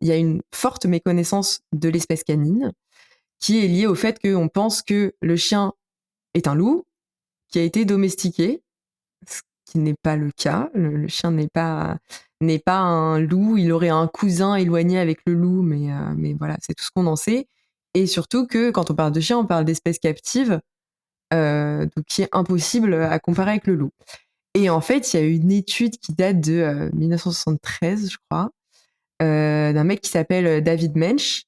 il y a une forte méconnaissance de l'espèce canine qui est liée au fait qu'on pense que le chien est un loup qui a été domestiqué, ce qui n'est pas le cas. Le chien n'est pas un loup. Il aurait un cousin éloigné avec le loup, mais voilà, c'est tout ce qu'on en sait. Et surtout que quand on parle de chien, on parle d'espèces captives, donc qui est impossible à comparer avec le loup. Et en fait, il y a une étude qui date de 1973, je crois, d'un mec qui s'appelle David Mensch,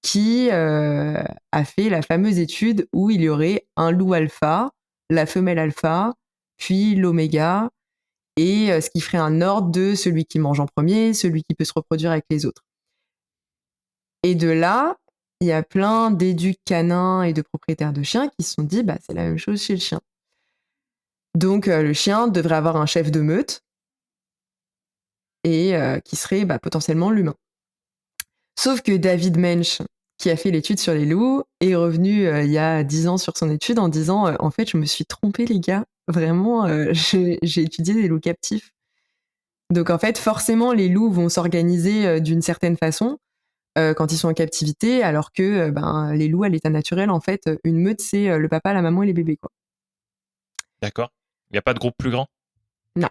qui a fait la fameuse étude où il y aurait un loup alpha, la femelle alpha, puis l'oméga, et ce qui ferait un ordre de celui qui mange en premier, celui qui peut se reproduire avec les autres. Et de là, il y a plein d'éducs canins et de propriétaires de chiens qui se sont dit, bah, c'est la même chose chez le chien. Donc, le chien devrait avoir un chef de meute et qui serait potentiellement l'humain. Sauf que David Mensch, qui a fait l'étude sur les loups, est revenu il y a 10 ans sur son étude en disant en fait, je me suis trompé, les gars. Vraiment, j'ai étudié des loups captifs. Donc, en fait, forcément, les loups vont s'organiser d'une certaine façon quand ils sont en captivité, alors que les loups, à l'état naturel, en fait, une meute, c'est le papa, la maman et les bébés, quoi. D'accord. Il n'y a pas de groupe plus grand? Non.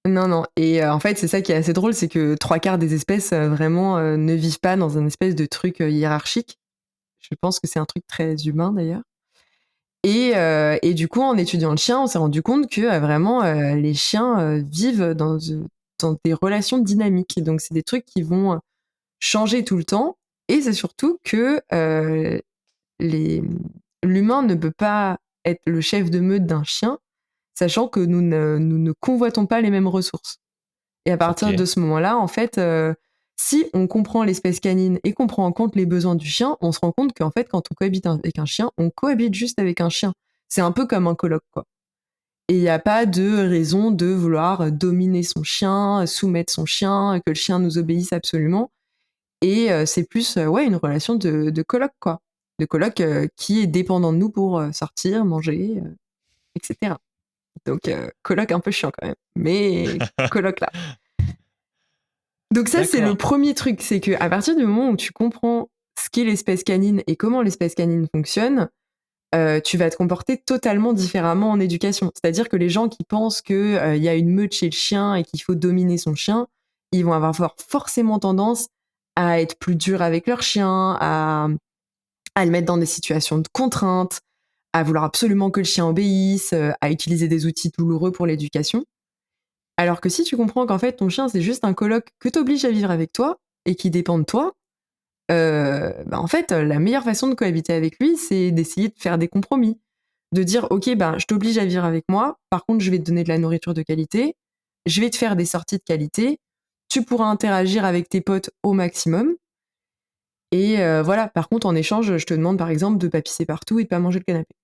Non, non. Et en fait, c'est ça qui est assez drôle, c'est que 3/4 des espèces vraiment ne vivent pas dans un espèce de truc hiérarchique. Je pense que c'est un truc très humain d'ailleurs. Et du coup, en étudiant le chien, on s'est rendu compte que vraiment les chiens vivent dans des relations dynamiques. Donc, c'est des trucs qui vont changer tout le temps. Et c'est surtout que les... l'humain ne peut pas être le chef de meute d'un chien, sachant que nous ne convoitons pas les mêmes ressources. Et à partir Ok. de ce moment-là, en fait, si on comprend l'espèce canine et qu'on prend en compte les besoins du chien, on se rend compte qu'en fait, quand on cohabite avec un chien, on cohabite juste avec un chien. C'est un peu comme un coloc, quoi. Et il n'y a pas de raison de vouloir dominer son chien, soumettre son chien, que le chien nous obéisse absolument. Et c'est plus une relation de coloc, quoi. De coloc qui est dépendant de nous pour sortir, manger, etc. Donc, coloc un peu chiant quand même. Mais coloc là. Donc ça, c'est le D'accord. premier truc, c'est que à partir du moment où tu comprends ce qu'est l'espèce canine et comment l'espèce canine fonctionne, tu vas te comporter totalement différemment en éducation. C'est-à-dire que les gens qui pensent que y a une meute chez le chien et qu'il faut dominer son chien, ils vont avoir forcément tendance à être plus durs avec leur chien, à le mettre dans des situations de contrainte, à vouloir absolument que le chien obéisse, à utiliser des outils douloureux pour l'éducation. Alors que si tu comprends qu'en fait ton chien c'est juste un coloc que t'obliges à vivre avec toi et qui dépend de toi, en fait la meilleure façon de cohabiter avec lui c'est d'essayer de faire des compromis. De dire ok je t'oblige à vivre avec moi, par contre je vais te donner de la nourriture de qualité, je vais te faire des sorties de qualité, tu pourras interagir avec tes potes au maximum, et voilà, par contre en échange je te demande par exemple de pas pisser partout et de pas manger le canapé.